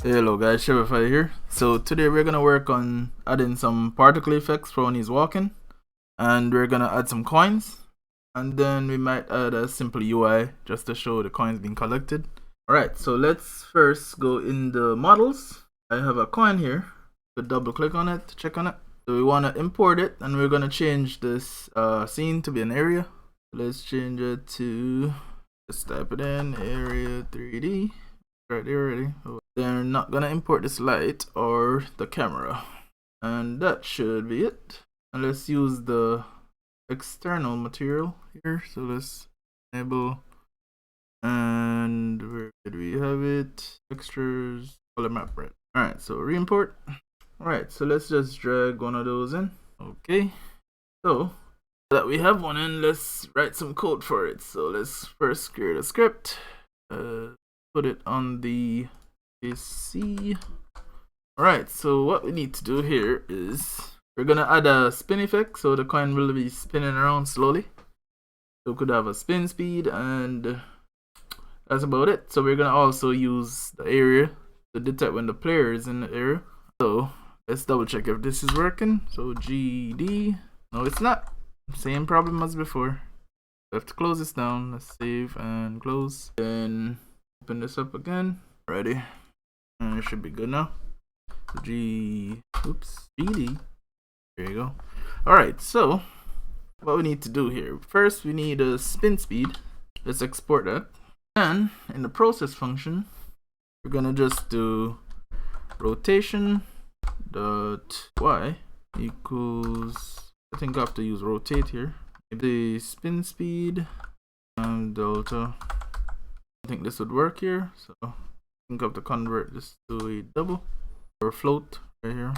Hello guys, Shopify here. So today we're gonna work on adding some particle effects for when he's walking, and we're gonna add some coins, and then we might add a simple UI just to show the coins being collected. Alright, so let's first go in the models. I have a coin here. So double click on it to check on it. So we want to import it, and we're gonna change this scene to be an area. Let's change it to, let's type it in, area 3D. Right there already. They're not gonna import this light or the camera, and that should be it. And let's use the external material here. So let's enable, and where did we have it? Textures, color map, right? All right, so re-import. All right, so let's just drag one of those in. Okay, so that we have one in, let's write some code for it. So let's first create a script. Put it on the AC. Alright, so what we need to do here is we're gonna add a spin effect, so the coin will be spinning around slowly. So we could have a spin speed, and that's about it. So we're gonna also use the area to detect when the player is in the area. So let's double check if this is working. So GD, no it's not. Same problem as before. We have to close this down. Let's save and close. Then open this up again. Ready? And it should be good now. GD. There you go. Alright, so what we need to do here. First, we need a spin speed. Let's export that. And in the process function, we're gonna just do rotation dot y equals, I think I have to use rotate here. The spin speed and delta. I think this would work here, so I think I have to convert this to a double or float right here.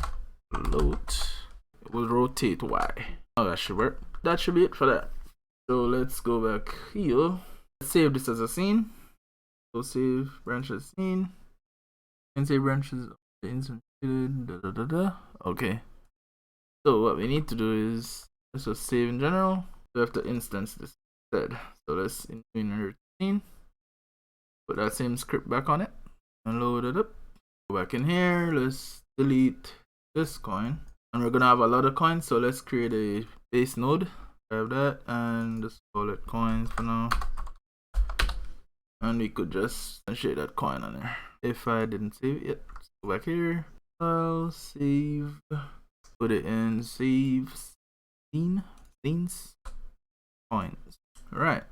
Float. It will rotate y. Oh, that should work. That should be it for that. So let's go back here. Let's save this as a scene. So save branches scene. And save branches Okay. So what we need to do is let's just save in general. We have to instance this instead. So let's insert scene. Put that same script back on it and load it up. Go back in here. Let's delete this coin, and we're gonna have a lot of coins, so let's create a base node. Grab that and just call it coins for now, and we could just shade that coin on there. If I didn't save it yet, go back here. I'll save, put it in save scenes coins. All right.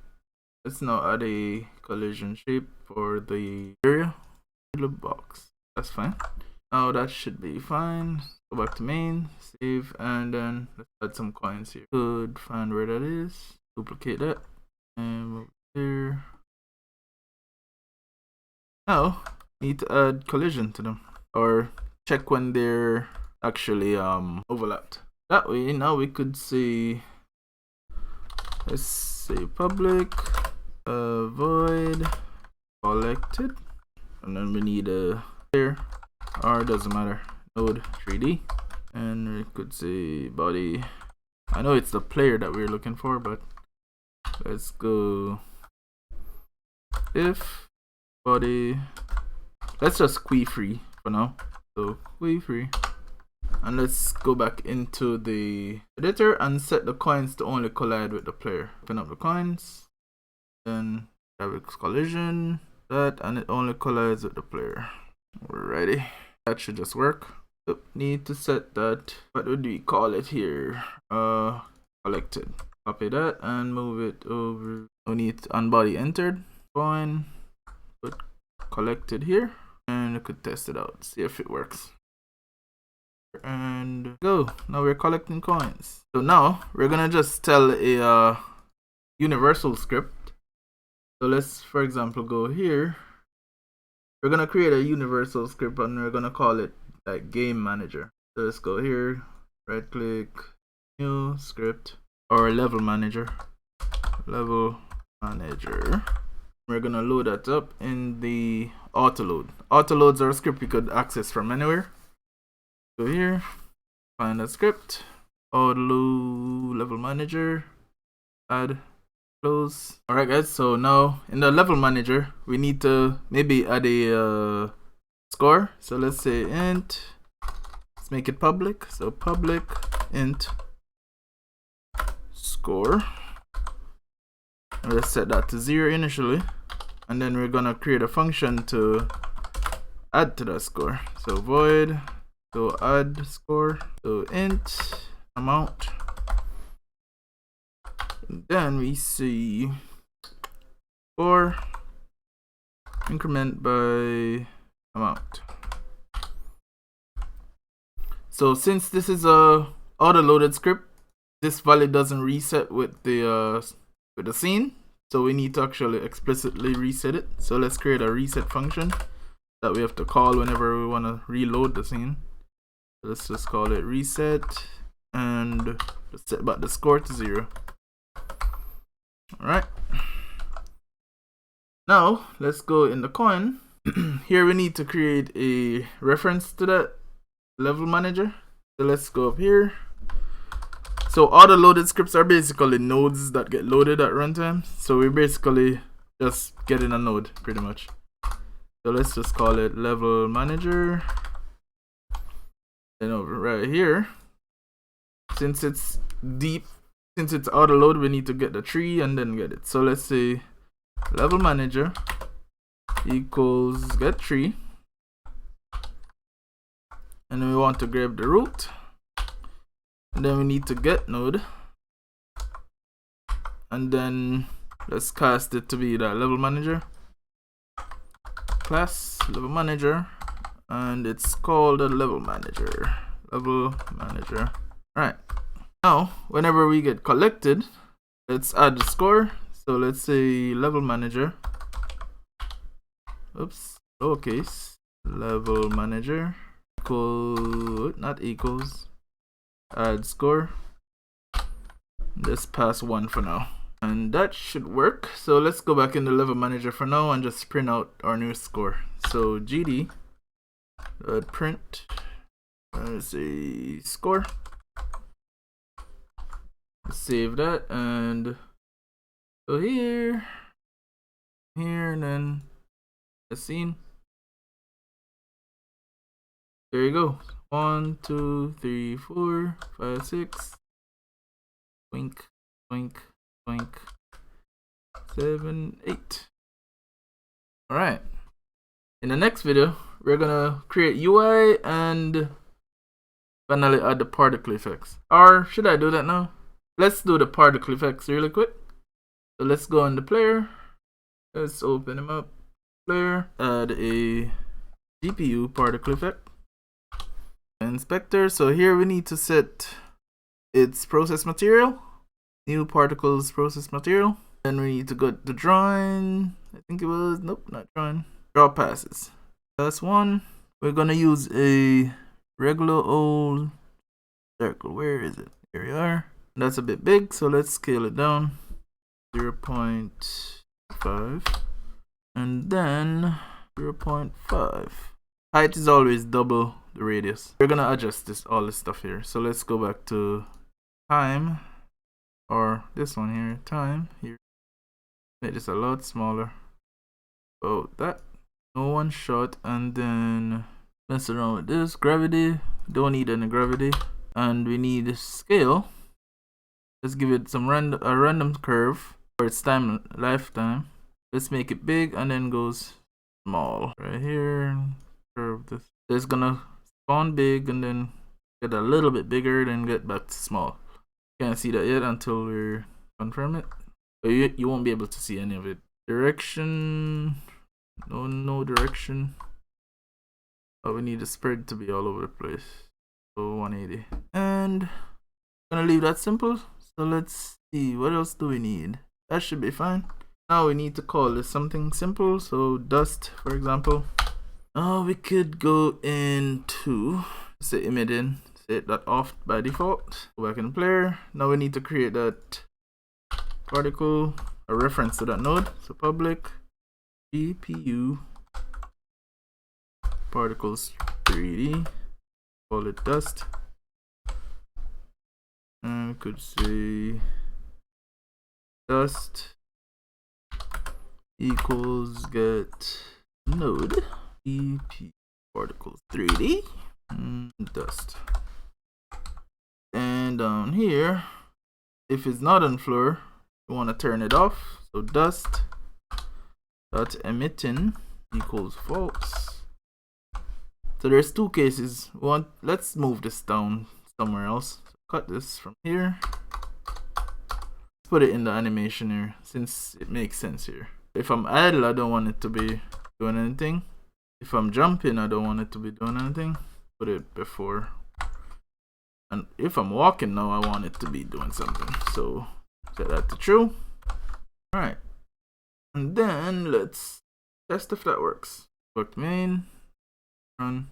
Let's now add a collision shape for the area. The box. That's fine. Now that should be fine. Go back to main, save, and then let's add some coins here. Could find where that is. Duplicate that and move there. Now need to add collision to them, or check when they're actually overlapped. That way, now we could say, let's say public void collected, and then we need a player, or doesn't matter, node 3D, and we could say body. I know it's the player that we're looking for, but let's go if body, let's just key free for now. So key free, and let's go back into the editor and set the coins to only collide with the player. Open up the coins, then direct collision, that, and it only collides with the player. Alrighty, that should just work. So need to set that, what would we call it here? Collected. Copy that and move it over. We need on body entered coin, put collected here, and we could test it out, see if it works. And go. Now we're collecting coins. So now we're gonna just tell a universal script. So let's, for example, go here. We're gonna create a universal script, and we're gonna call it like game manager. So let's go here, right click, new script, or level manager. Level manager. We're gonna load that up in the auto load. Auto loads are a script you could access from anywhere. Go here, find that script, auto level manager, add, close. Alright guys, so now in the level manager we need to maybe add a score. So let's say int, let's make it public. So public int score, and let's set that to 0 initially, and then we're gonna create a function to add to that score. So void, so add score, so int amount, and then we see score increment by amount. So since this is a auto-loaded script, this value doesn't reset with the scene, so we need to actually explicitly reset it. So let's create a reset function that we have to call whenever we want to reload the scene. So let's just call it reset and set back the score to 0. Alright, now let's go in the coin. Here we need to create a reference to that level manager. So let's go up here. So auto-loaded scripts are basically nodes that get loaded at runtime. So we're basically just getting a node pretty much. So let's just call it level manager. And over right here, since it's auto-load, we need to get the tree and then get it. So let's say level manager equals get tree, and then we want to grab the root, and then we need to get node, and then let's cast it to be that level manager class, level manager, and it's called a level manager. Right, now whenever we get collected, let's add the score. So let's say level manager, lowercase, level manager equals add score. Let's pass 1 for now, and that should work. So let's go back in the level manager for now and just print out our new score. So gd print, let's say score. Let's save that and go here, and then the scene. There you go. 1, 2, 3, 4, 5, 6. Wink, wink, wink. 7, 8. Alright. In the next video, we're gonna create UI and finally add the particle effects. Or should I do that now? Let's do the particle effects really quick. So let's go on the player. Let's open them up. Player, add a GPU particle effect. Inspector. So here we need to set its process material, new particles process material. Then we need to go to drawing. I think it was, nope, not drawing. Draw passes. That's 1. We're gonna use a regular old circle. Where is it? Here we are. That's a bit big, so let's scale it down. 0.5 and then 0.5. Height is always double the radius. We're gonna adjust all this stuff here. So let's go back to time, or this one here, time here. Make this a lot smaller. Oh, that. No one shot, and then mess around with this. Gravity. Don't need any gravity, and we need scale. Let's give it some random curve for its lifetime. Let's make it big and then goes small right here. Curve this. So it's gonna spawn big and then get a little bit bigger, then get back to small. Can't see that yet until we confirm it. But you won't be able to see any of it. Direction. No direction. Oh, we need the spread to be all over the place. So 180. And I'm gonna leave that simple. So let's see, what else do we need? That should be fine. Now we need to call this something simple. So dust, for example. Oh, we could go into, say image in, set that off by default. Go back in the player. Now we need to create that particle, a reference to that node. So public GPU particles 3D. Call it dust. And we could say dust equals get node EP particles 3D dust. And down here, if it's not on floor, you want to turn it off. So dust dot emitting equals false. So there's two cases. Let's move this down somewhere else. So cut this from here. Put it in the animation here since it makes sense here. If I'm idle, I don't want it to be doing anything. If I'm jumping, I don't want it to be doing anything. Put it before. And if I'm walking now, I want it to be doing something. So set that to true. Alright. And then let's test if that works. Book main. Run.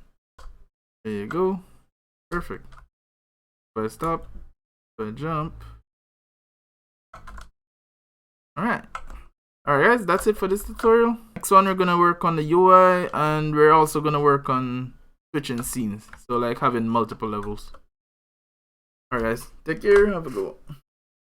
There you go. Perfect. If I stop, if I jump. Alright. Alright guys, that's it for this tutorial. Next one, we're gonna work on the UI, and we're also gonna work on switching scenes. So like having multiple levels. Alright guys, take care, have a good one.